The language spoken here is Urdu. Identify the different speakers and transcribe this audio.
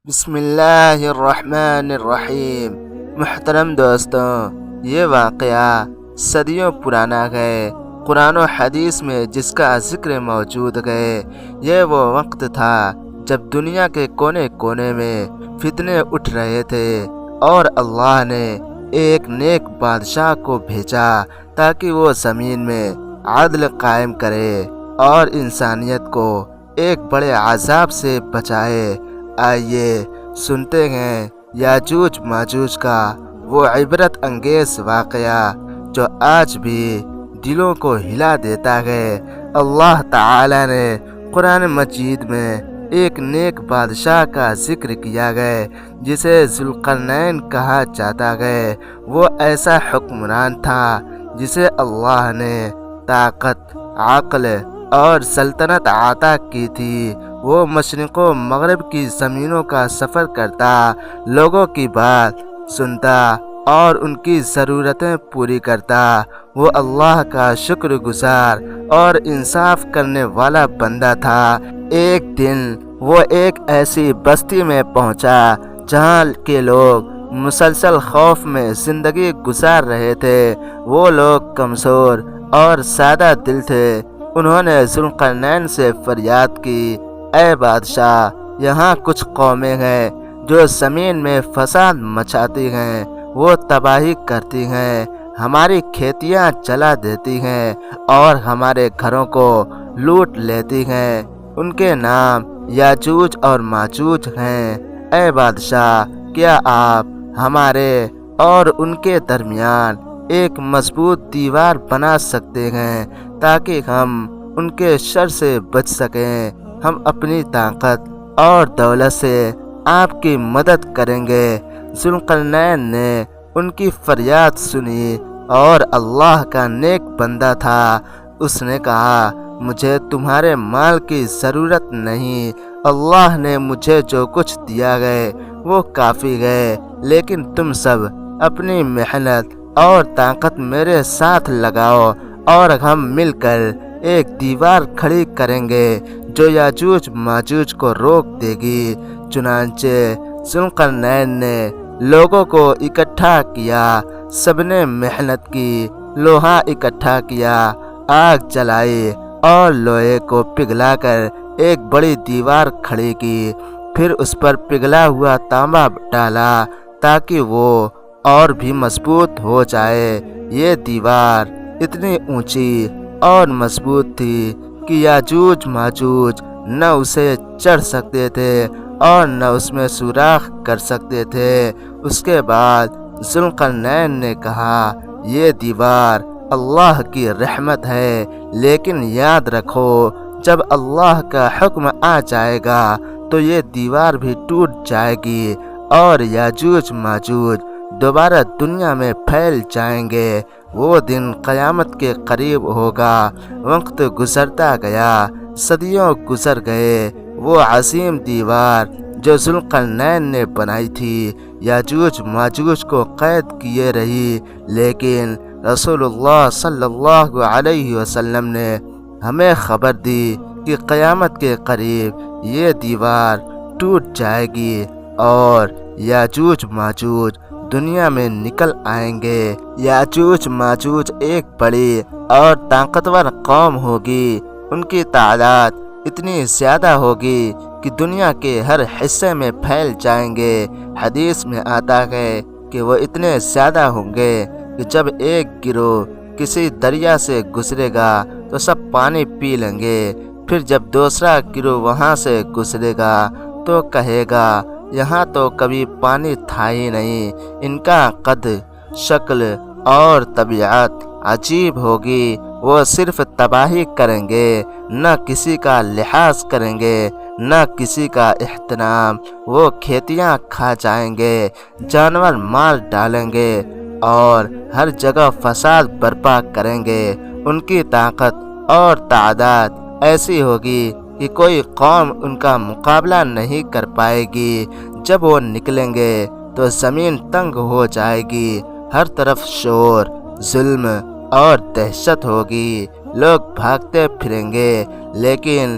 Speaker 1: بسم اللہ الرحمن الرحیم۔ محترم دوستوں، یہ واقعہ صدیوں پرانا ہے۔ قرآن و حدیث میں جس کا ذکر موجود ہے، یہ وہ وقت تھا جب دنیا کے کونے کونے میں فتنے اٹھ رہے تھے اور اللہ نے ایک نیک بادشاہ کو بھیجا تاکہ وہ زمین میں عدل قائم کرے اور انسانیت کو ایک بڑے عذاب سے بچائے۔ آئیے سنتے ہیں یاجوج ماجوج کا وہ عبرت انگیز واقعہ جو آج بھی دلوں کو ہلا دیتا ہے۔ اللہ تعالی نے قرآن مجید میں ایک نیک بادشاہ کا ذکر کیا ہے جسے ذوالقرنین کہا جاتا ہے۔ وہ ایسا حکمران تھا جسے اللہ نے طاقت، عقل اور سلطنت عطا کی تھی۔ وہ مشرق و مغرب کی زمینوں کا سفر کرتا، لوگوں کی بات سنتا اور ان کی ضرورتیں پوری کرتا۔ وہ اللہ کا شکر گزار اور انصاف کرنے والا بندہ تھا۔ ایک دن وہ ایک ایسی بستی میں پہنچا جہاں کے لوگ مسلسل خوف میں زندگی گزار رہے تھے۔ وہ لوگ کمزور اور سادہ دل تھے۔ انہوں نے ذوالقرنین سے فریاد کی، اے بادشاہ، یہاں کچھ قومیں ہیں جو زمین میں فساد مچاتی ہیں، وہ تباہی کرتی ہیں، ہماری کھیتیاں جلا دیتی ہیں اور ہمارے گھروں کو لوٹ لیتی ہیں۔ ان کے نام یاجوج اور ماجوج ہیں۔ اے بادشاہ، کیا آپ ہمارے اور ان کے درمیان ایک مضبوط دیوار بنا سکتے ہیں تاکہ ہم ان کے شر سے بچ سکیں؟ ہم اپنی طاقت اور دولت سے آپ کی مدد کریں گے۔ ذوالقرنین نے ان کی فریاد سنی اور اللہ کا نیک بندہ تھا۔ اس نے کہا، مجھے تمہارے مال کی ضرورت نہیں۔ اللہ نے مجھے جو کچھ دیا ہے وہ کافی ہے، لیکن تم سب اپنی محنت اور طاقت میرے ساتھ لگاؤ اور ہم مل کر ایک دیوار کھڑی کریں گے جو یاجوج ماجوج کو روک دے گی۔ چنانچہ ذوالقرنین نے لوگوں کو اکٹھا کیا، سب نے محنت کی، لوہا اکٹھا کیا، آگ جلائی اور لوہے کو پگھلا کر ایک بڑی دیوار کھڑی کی۔ پھر اس پر پگھلا ہوا تانبا ڈالا تاکہ وہ اور بھی مضبوط ہو جائے۔ یہ دیوار اتنی اونچی اور مضبوط تھی کہ یاجوج ماجوج نہ اسے چڑھ سکتے تھے اور نہ اس میں سوراخ کر سکتے تھے۔ اس کے بعد ذوالقرنین نے کہا، یہ دیوار اللہ کی رحمت ہے، لیکن یاد رکھو جب اللہ کا حکم آ جائے گا تو یہ دیوار بھی ٹوٹ جائے گی اور یاجوج ماجوج دوبارہ دنیا میں پھیل جائیں گے۔ وہ دن قیامت کے قریب ہوگا۔ وقت گزرتا گیا، صدیوں گزر گئے۔ وہ عظیم دیوار جو ذوالقرنین نے بنائی تھی یاجوج ماجوج کو قید کیے رہی، لیکن رسول اللہ صلی اللہ علیہ وسلم نے ہمیں خبر دی کہ قیامت کے قریب یہ دیوار ٹوٹ جائے گی اور یاجوج ماجوج دنیا میں نکل آئیں گے۔ یاجوج ماجوج ایک بڑی اور طاقتور قوم ہوگی۔ ان کی تعداد اتنی زیادہ ہوگی کہ دنیا کے ہر حصے میں پھیل جائیں گے۔ حدیث میں آتا ہے کہ وہ اتنے زیادہ ہوں گے کہ جب ایک گروہ کسی دریا سے گزرے گا تو سب پانی پی لیں گے۔ پھر جب دوسرا گروہ وہاں سے گزرے گا تو کہے گا، یہاں تو کبھی پانی تھا ہی نہیں۔ ان کا قد، شکل اور طبیعت عجیب ہوگی۔ وہ صرف تباہی کریں گے، نہ کسی کا لحاظ کریں گے، نہ کسی کا احترام۔ وہ کھیتیاں کھا جائیں گے، جانور مار ڈالیں گے اور ہر جگہ فساد برپا کریں گے۔ ان کی طاقت اور تعداد ایسی ہوگی کہ کوئی قوم ان کا مقابلہ نہیں کر پائے گی۔ جب وہ نکلیں گے تو زمین تنگ ہو جائے گی، ہر طرف شور، ظلم اور دہشت ہوگی۔ لوگ بھاگتے پھریں گے، لیکن